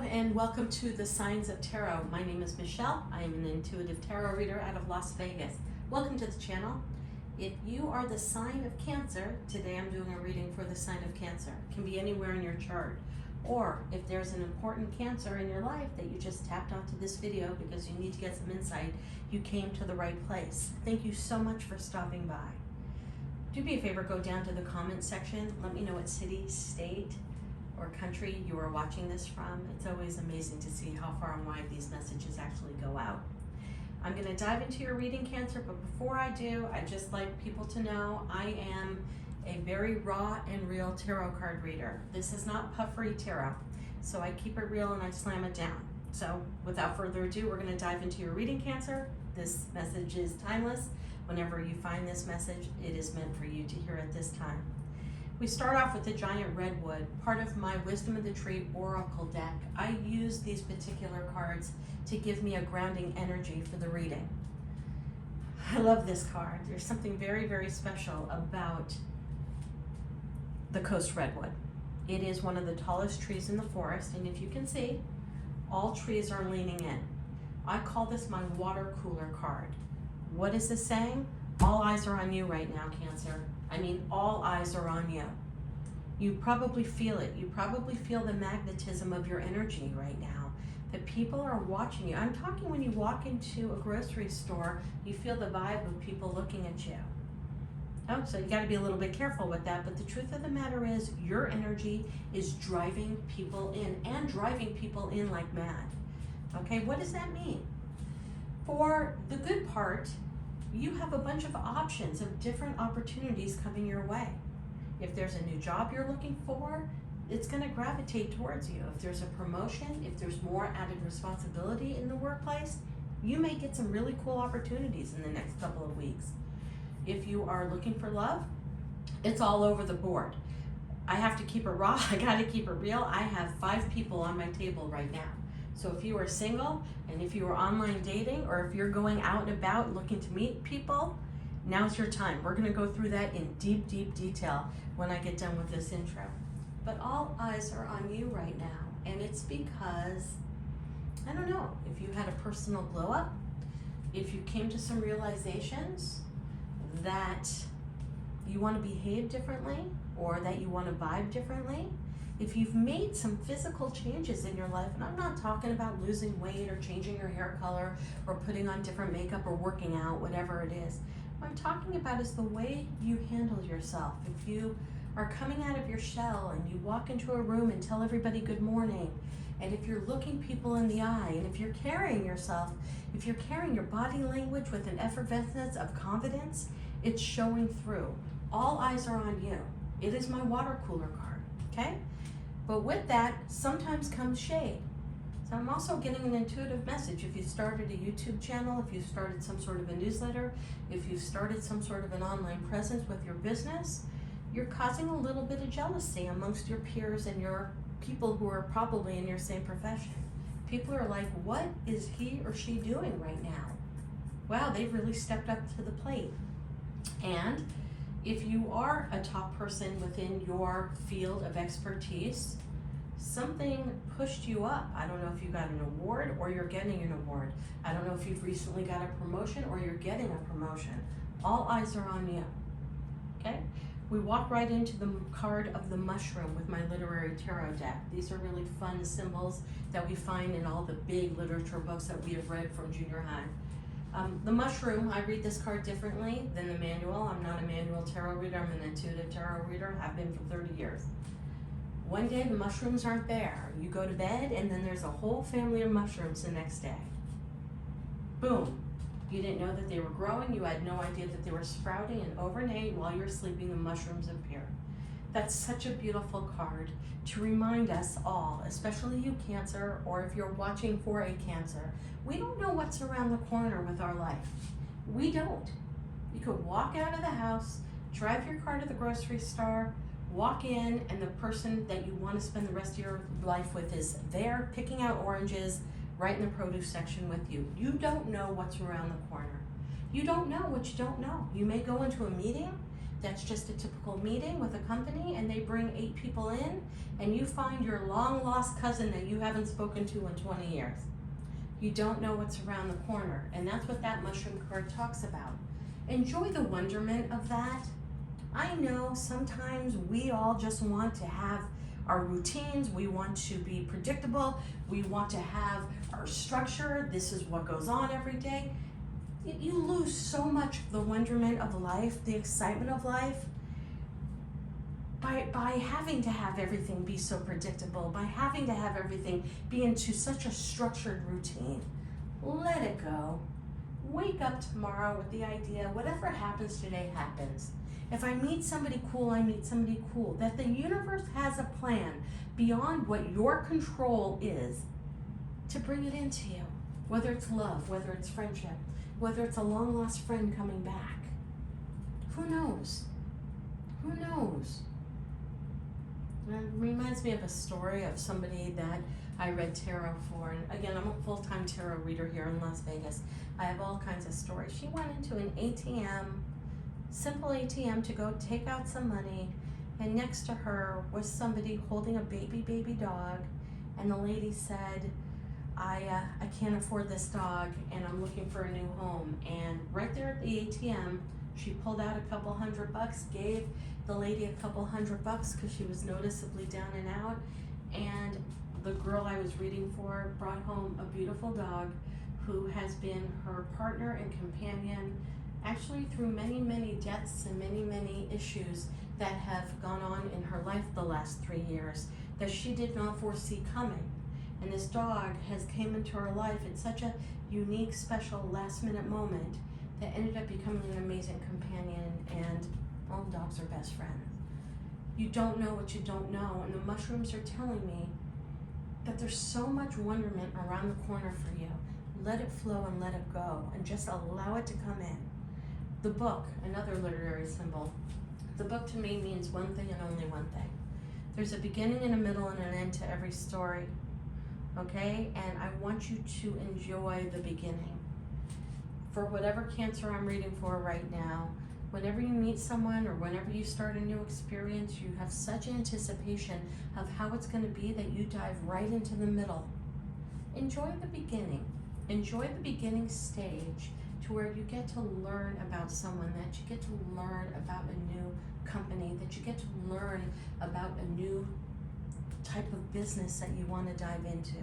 and welcome to the Signs of Tarot. My name is Michelle. I am an intuitive tarot reader out of Las Vegas. Welcome to the channel. If you are the sign of Cancer, today I'm doing a reading for the sign of Cancer. It can be anywhere in your chart. Or if there's an important Cancer in your life that you just tapped onto this video because you need to get some insight, you came to the right place. Thank you so much for stopping by. Do me a favor, go down to the comment section. Let me know what city, state, or country you are watching this from. It's always amazing to see how far and wide these messages actually go out. I'm going to dive into your reading, Cancer, but before I do, I'd just like people to know I am a very raw and real tarot card reader. This is not puffery tarot, so I keep it real and I slam it down. So without further ado, we're going to dive into your reading, Cancer. This message is timeless. Whenever you find this message, it is meant for you to hear at this time. We start off with the giant redwood, part of my Wisdom of the Tree Oracle deck. I use these particular cards to give me a grounding energy for the reading. I love this card. There's something very, very special about the coast redwood. It is one of the tallest trees in the forest, and if you can see, all trees are leaning in. I call this my water cooler card. What is this saying? All eyes are on you right now, Cancer. I mean, all eyes are on you. You probably feel it. You probably feel the magnetism of your energy right now. That people are watching you. I'm talking when you walk into a grocery store, you feel the vibe of people looking at you. Oh, so you got to be a little bit careful with that. But the truth of the matter is, your energy is driving people in, and driving people in like mad. Okay, what does that mean? For the good part, you have a bunch of options of different opportunities coming your way. If there's a new job you're looking for, it's going to gravitate towards you. If there's a promotion, if there's more added responsibility in the workplace, you may get some really cool opportunities in the next couple of weeks. If you are looking for love, it's all over the board. I have to keep it raw. I got to keep it real. I have 5 people on my table right now. So if you are single, and if you are online dating, or if you're going out and about looking to meet people, now's your time. We're gonna go through that in deep, deep detail when I get done with this intro. But all eyes are on you right now, and it's because, I don't know, if you had a personal glow up, if you came to some realizations that you wanna behave differently, or that you wanna vibe differently, if you've made some physical changes in your life, and I'm not talking about losing weight or changing your hair color or putting on different makeup or working out, whatever it is. What I'm talking about is the way you handle yourself. If you are coming out of your shell and you walk into a room and tell everybody good morning, and if you're looking people in the eye, and if you're carrying yourself, if you're carrying your body language with an effervescence of confidence, it's showing through. All eyes are on you. It is my water cooler card, okay? But with that, sometimes comes shade. So I'm also getting an intuitive message. If you started a YouTube channel, if you started some sort of a newsletter, if you've started some sort of an online presence with your business, you're causing a little bit of jealousy amongst your peers and your people who are probably in your same profession. People are like, what is he or she doing right now? Wow, they've really stepped up to the plate. And if you are a top person within your field of expertise, something pushed you up. I don't know if you got an award or you're getting an award. I don't know if you've recently got a promotion or you're getting a promotion. All eyes are on you, okay? We walk right into the card of the mushroom with my literary tarot deck. These are really fun symbols that we find in all the big literature books that we have read from junior high. The mushroom, I read this card differently than the manual. I'm not a manual tarot reader, I'm an intuitive tarot reader, have been for 30 years. One day the mushrooms aren't there. You go to bed and then there's a whole family of mushrooms the next day. Boom. You didn't know that they were growing, you had no idea that they were sprouting, and overnight while you're sleeping the mushrooms appear. That's such a beautiful card to remind us all, especially you Cancer, or if you're watching for a Cancer, we don't know what's around the corner with our life. We don't. You could walk out of the house, drive your car to the grocery store, walk in, and the person that you want to spend the rest of your life with is there picking out oranges right in the produce section with you. You don't know what's around the corner. You don't know what you don't know. You may go into a meeting That's just a typical meeting with a company, and they bring 8 people in, and you find your long lost cousin that you haven't spoken to in 20 years. You don't know what's around the corner, and that's what that mushroom card talks about. Enjoy the wonderment of that. I know sometimes we all just want to have our routines, we want to be predictable, we want to have our structure, this is what goes on every day. You lose so much of the wonderment of life, the excitement of life, by having to have everything be so predictable, by having to have everything be into such a structured routine. Let it go. Wake up tomorrow with the idea, whatever happens today happens. If I meet somebody cool, I meet somebody cool. That the universe has a plan beyond what your control is to bring it into you. Whether it's love, whether it's friendship, whether it's a long lost friend coming back. Who knows? Who knows? And it reminds me of a story of somebody that I read tarot for. And again, I'm a full-time tarot reader here in Las Vegas. I have all kinds of stories. She went into an ATM, simple ATM, to go take out some money, and next to her was somebody holding a baby dog, and the lady said, I can't afford this dog, and I'm looking for a new home. And right there at the ATM, she pulled out a couple $100, gave the lady a couple $100 because she was noticeably down and out, and the girl I was reading for brought home a beautiful dog who has been her partner and companion actually through many, many deaths and many, many issues that have gone on in her life the last 3 years that she did not foresee coming. And this dog has came into her life at such a unique, special, last-minute moment that ended up becoming an amazing companion, and all dogs are best friends. You don't know what you don't know, and the mushrooms are telling me that there's so much wonderment around the corner for you. Let it flow and let it go, and just allow it to come in. The book, another literary symbol. The book to me means one thing and only one thing. There's a beginning and a middle and an end to every story, okay? And I want you to enjoy the beginning. For whatever Cancer I'm reading for right now, whenever you meet someone or whenever you start a new experience, you have such anticipation of how it's going to be that you dive right into the middle. Enjoy the beginning. Enjoy the beginning stage to where you get to learn about someone, that you get to learn about a new company, that you get to learn about a new type of business that you want to dive into.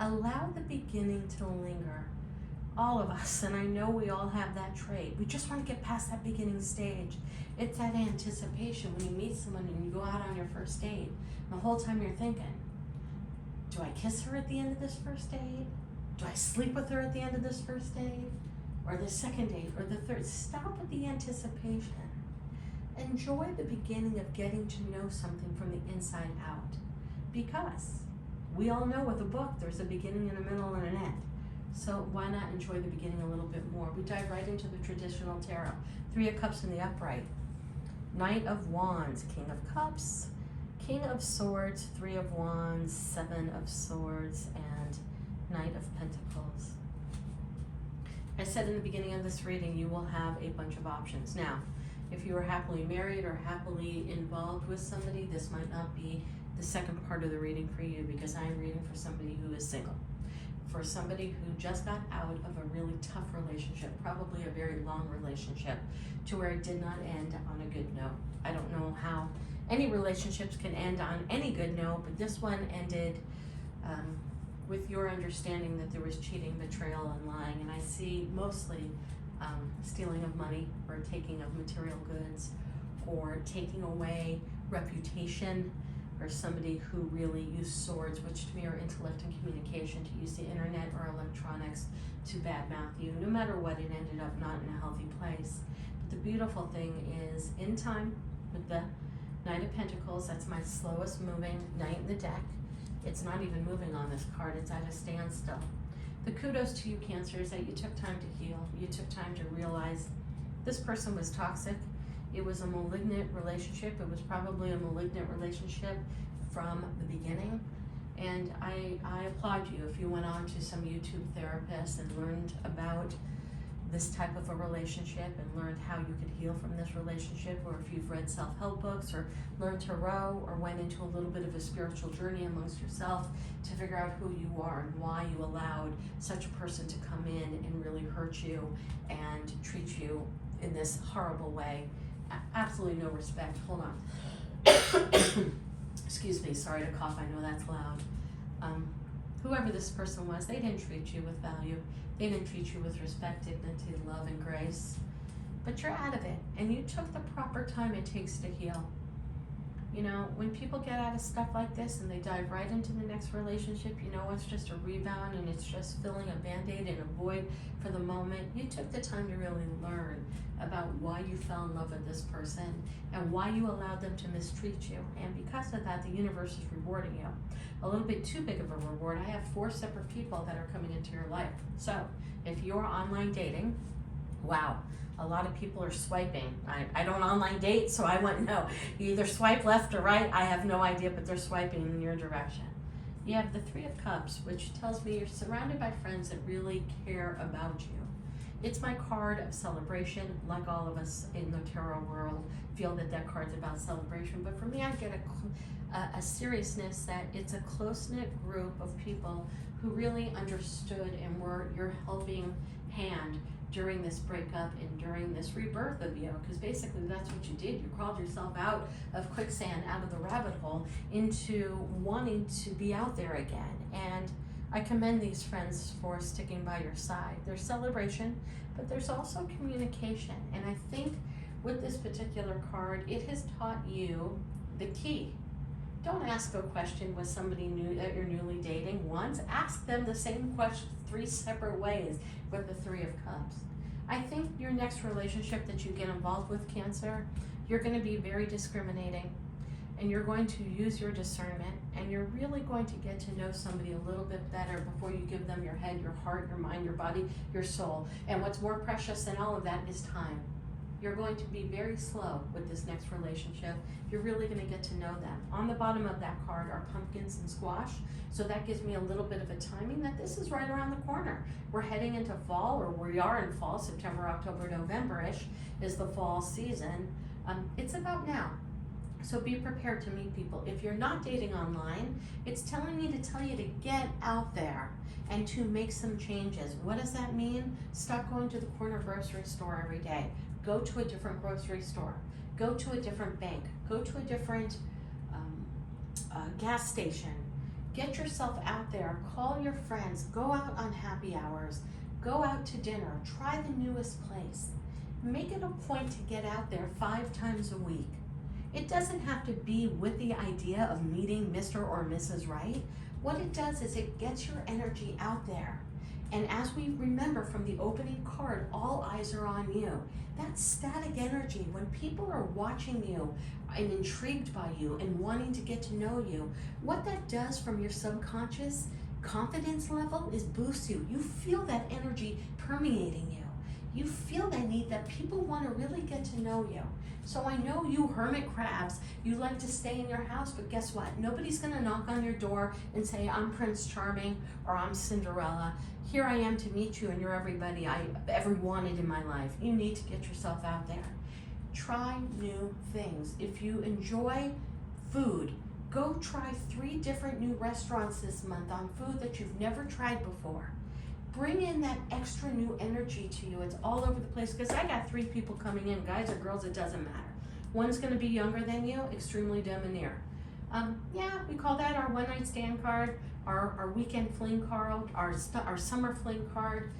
Allow the beginning to linger. All of us, and I know we all have that trait, we just want to get past that beginning stage. It's that anticipation when you meet someone and you go out on your first date. The whole time you're thinking, do I kiss her at the end of this first date? Do I sleep with her at the end of this first date? Or the second date, or the third? Stop with the anticipation. Enjoy the beginning of getting to know something from the inside out. Because we all know with a book, there's a beginning and a middle and an end. So why not enjoy the beginning a little bit more? We dive right into the traditional tarot. 3 of Cups in the upright. Knight of Wands, King of Cups, King of Swords, 3 of Wands, 7 of Swords, and Knight of Pentacles. I said in the beginning of this reading, you will have a bunch of options. Now, if you are happily married or happily involved with somebody, this might not be the second part of the reading for you, because I am reading for somebody who is single. For somebody who just got out of a really tough relationship, probably a very long relationship, to where it did not end on a good note. I don't know how any relationships can end on any good note, but this one ended with your understanding that there was cheating, betrayal, and lying. And I see mostly stealing of money, or taking of material goods, or taking away reputation, or somebody who really used swords, which to me are intellect and communication, to use the internet or electronics to badmouth you. No matter what, it ended up not in a healthy place. But the beautiful thing is, in time, with the Knight of Pentacles, that's my slowest moving knight in the deck. It's not even moving on this card, it's at a standstill. The kudos to you, Cancer, is that you took time to heal. You took time to realize this person was toxic. It was a malignant relationship. It was probably a malignant relationship from the beginning. And I applaud you if you went on to some YouTube therapists and learned about this type of a relationship and learned how you could heal from this relationship, or if you've read self-help books or learned tarot or went into a little bit of a spiritual journey amongst yourself to figure out who you are and why you allowed such a person to come in and really hurt you and treat you in this horrible way. Absolutely no respect. Hold on. Excuse me, sorry to cough, I know that's loud. Whoever this person was, they didn't treat you with value. They didn't treat you with respect, dignity, love, and grace. But you're out of it, and you took the proper time it takes to heal. You know, when people get out of stuff like this and they dive right into the next relationship, you know it's just a rebound and it's just filling a band-aid and a void for the moment. You took the time to really learn about why you fell in love with this person and why you allowed them to mistreat you. And because of that, the universe is rewarding you. A little bit too big of a reward. I have 4 separate people that are coming into your life. So if you're online dating, wow, a lot of people are swiping. I don't online date, so I wouldn't know. You either swipe left or right, I have no idea, but they're swiping in your direction. You have the 3 of Cups, which tells me you're surrounded by friends that really care about you. It's my card of celebration, like all of us in the tarot world feel that that card's about celebration. But for me, I get a seriousness that it's a close-knit group of people who really understood and were your helping hand during this breakup and during this rebirth of you, because basically that's what you did. You crawled yourself out of quicksand, out of the rabbit hole, into wanting to be out there again. And I commend these friends for sticking by your side. There's celebration, but there's also communication. And I think with this particular card, it has taught you the key. Don't ask a question with somebody new that you're newly dating once. Ask them the same question 3 separate ways with the 3 of Cups. I think your next relationship that you get involved with, Cancer, you're going to be very discriminating, and you're going to use your discernment, and you're really going to get to know somebody a little bit better before you give them your head, your heart, your mind, your body, your soul. And what's more precious than all of that is time. You're going to be very slow with this next relationship. You're really going to get to know them. On the bottom of that card are pumpkins and squash. So that gives me a little bit of a timing that this is right around the corner. We're heading into fall, or we are in fall. September, October, November-ish is the fall season. It's about now. So be prepared to meet people. If you're not dating online, it's telling me to tell you to get out there and to make some changes. What does that mean? Stop going to the corner grocery store every day. Go to a different grocery store. Go to a different bank. Go to a different gas station. Get yourself out there. Call your friends. Go out on happy hours. Go out to dinner. Try the newest place. Make it a point to get out there 5 times a week. It doesn't have to be with the idea of meeting Mr. or Mrs. Right. What it does is it gets your energy out there. And as we remember from the opening card, all eyes are on you. That static energy, when people are watching you and intrigued by you and wanting to get to know you, what that does from your subconscious confidence level is boost you. You feel that energy permeating you. You feel that need that people want to really get to know you. So I know you hermit crabs, you like to stay in your house, but guess what? Nobody's going to knock on your door and say, I'm Prince Charming or I'm Cinderella. Here I am to meet you and you're everybody I ever wanted in my life. You need to get yourself out there. Try new things. If you enjoy food, go try 3 different new restaurants this month on food that you've never tried before. Bring in that extra new energy to you. It's all over the place, because I got 3 people coming in, guys or girls, it doesn't matter. One's going to be younger than you, extremely debonair. Yeah, we call that our one-night stand card, our weekend fling card, our summer fling card.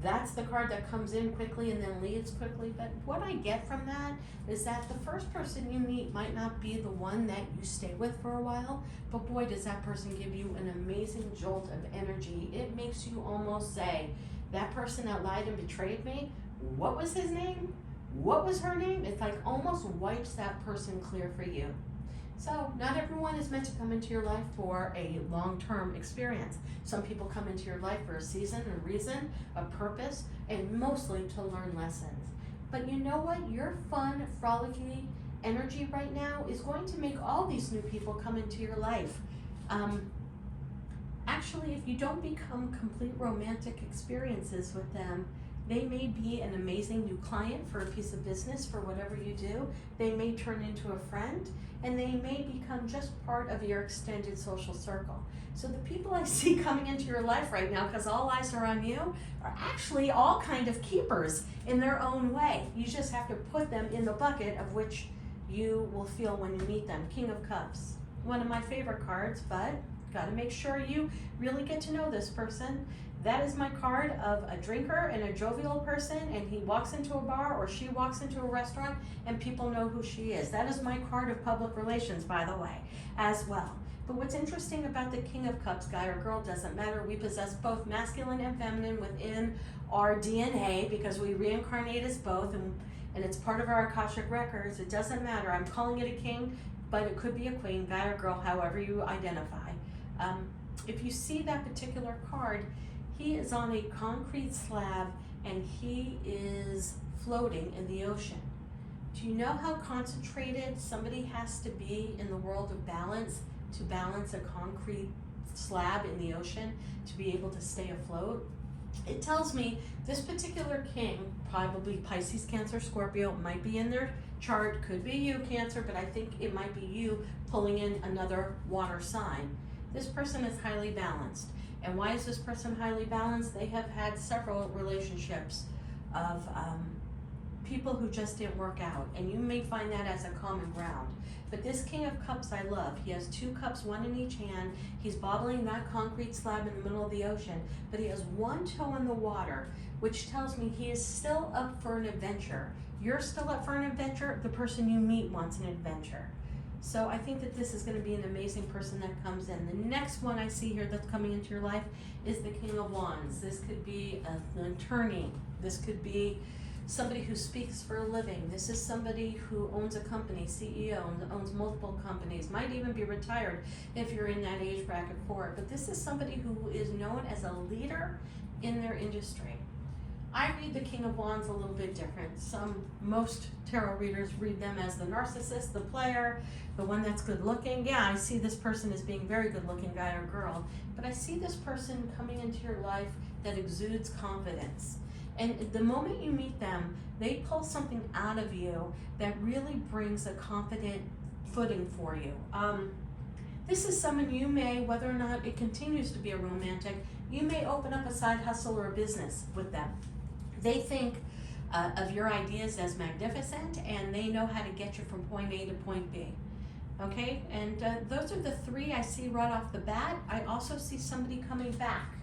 That's the card that comes in quickly and then leaves quickly. But what I get from that is that the first person you meet might not be the one that you stay with for a while, but boy, does that person give you an amazing jolt of energy. It makes you almost say, that person that lied and betrayed me, what was his name? What was her name? It's like almost wipes that person clear for you. So not everyone is meant to come into your life for a long-term experience. Some people come into your life for a season, a reason, a purpose, and mostly to learn lessons. But you know what? Your fun, frolicky energy right now is going to make all these new people come into your life. Actually, if you don't become complete romantic experiences with them, They may be an amazing new client for a piece of business, for whatever you do. They may turn into a friend, and they may become just part of your extended social circle. So the people I see coming into your life right now, because all eyes are on you, are actually all kind of keepers in their own way. You just have to put them in the bucket of which you will feel when you meet them. King of Cups, one of my favorite cards, but got to make sure you really get to know this person. That is my card of a drinker and a jovial person, and he walks into a bar or she walks into a restaurant and people know who she is. That is my card of public relations, by the way, as well. But what's interesting about the King of Cups, guy or girl, doesn't matter. We possess both masculine and feminine within our DNA because we reincarnate as both, and it's part of our Akashic records. It doesn't matter. I'm calling it a king, but it could be a queen, guy or girl, however you identify. If you see that particular card, he is on a concrete slab and he is floating in the ocean. Do you know how concentrated somebody has to be in the world of balance to balance a concrete slab in the ocean to be able to stay afloat? It tells me this particular king, probably Pisces, Cancer, Scorpio, might be in their chart, could be you, Cancer, but I think it might be you pulling in another water sign. This person is highly balanced. And why is this person highly balanced? They have had several relationships of people who just didn't work out. And you may find that as a common ground. But this King of Cups I love. He has 2 cups, one in each hand. He's bottling that concrete slab in the middle of the ocean. But he has one toe in the water, which tells me he is still up for an adventure. You're still up for an adventure. The person you meet wants an adventure. So I think that this is going to be an amazing person that comes in. The next one I see here that's coming into your life is the King of Wands. This could be an attorney. This could be somebody who speaks for a living. This is somebody who owns a company, CEO, owns multiple companies, might even be retired if you're in that age bracket for it. But this is somebody who is known as a leader in their industry. I read the King of Wands a little bit different. Most tarot readers read them as the narcissist, the player, the one that's good looking. Yeah, I see this person as being very good looking, guy or girl, but I see this person coming into your life that exudes confidence. And the moment you meet them, they pull something out of you that really brings a confident footing for you. This is someone you may, whether or not it continues to be a romantic, you may open up a side hustle or a business with them. They think of your ideas as magnificent, and they know how to get you from point A to point B. Okay, and those are the 3 I see right off the bat. I also see somebody coming back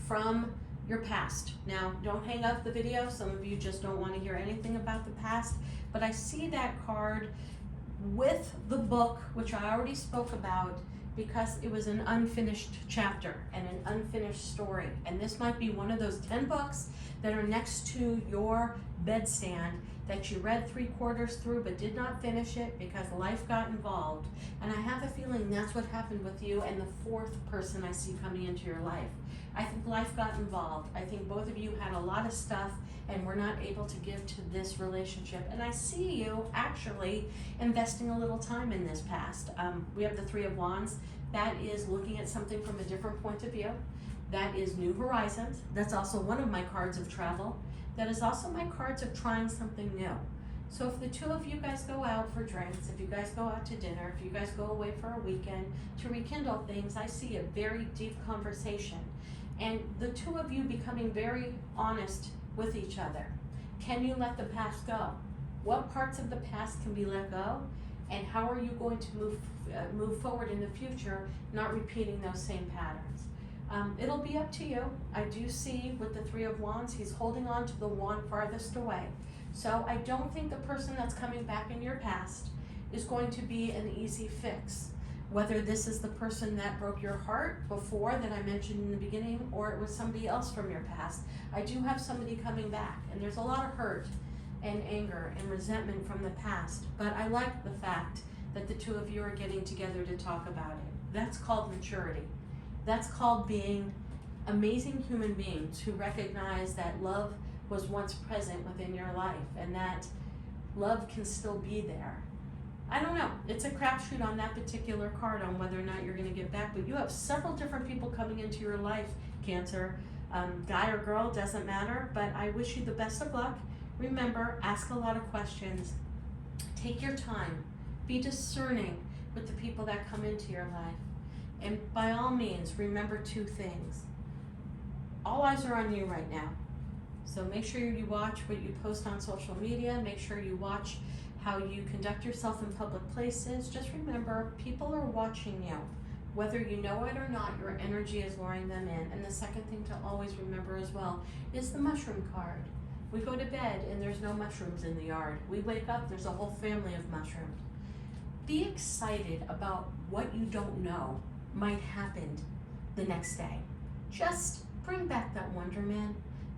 from your past. Now, don't hang up the video. Some of you just don't want to hear anything about the past, but I see that card with the book, which I already spoke about, because it was an unfinished chapter and an unfinished story. And this might be one of those 10 books that are next to your bedstand that you read 3/4 through but did not finish it because life got involved. And I have a feeling that's what happened with you and the 4th person I see coming into your life. I think life got involved. I think both of you had a lot of stuff and were not able to give to this relationship. And I see you actually investing a little time in this past. We have the 3 of Wands. That is looking at something from a different point of view. That is new horizons. That's also one of my cards of travel. That is also my cards of trying something new. So if the 2 of you guys go out for drinks, if you guys go out to dinner, if you guys go away for a weekend to rekindle things, I see a very deep conversation. And the 2 of you becoming very honest with each other. Can you let the past go? What parts of the past can be let go? And how are you going to move forward in the future, not repeating those same patterns? It'll be up to you. I do see with the 3 of Wands, he's holding on to the wand farthest away. So I don't think the person that's coming back in your past is going to be an easy fix. Whether this is the person that broke your heart before that I mentioned in the beginning, or it was somebody else from your past. I do have somebody coming back, and there's a lot of hurt and anger and resentment from the past. But I like the fact that the 2 of you are getting together to talk about it. That's called maturity. That's called being amazing human beings who recognize that love was once present within your life and that love can still be there. I don't know. It's a crapshoot on that particular card on whether or not you're going to get back, but you have several different people coming into your life, Cancer. Guy or girl, doesn't matter, but I wish you the best of luck. Remember, ask a lot of questions. Take your time. Be discerning with the people that come into your life. And by all means, remember 2 things. All eyes are on you right now. So make sure you watch what you post on social media. Make sure you watch how you conduct yourself in public places. Just remember, people are watching you. Whether you know it or not, your energy is luring them in. And the second thing to always remember as well is the mushroom card. We go to bed and there's no mushrooms in the yard. We wake up, there's a whole family of mushrooms. Be excited about what you don't know might happen the next day. Just bring back that wonderment,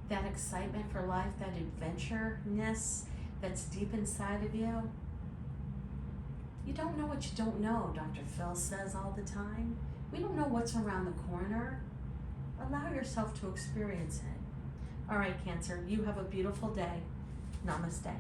that excitement for life, that adventureness that's deep inside of you. You don't know what you don't know, Dr. Phil says all the time. We don't know what's around the corner. Allow yourself to experience it. All right, Cancer, you have a beautiful day. Namaste.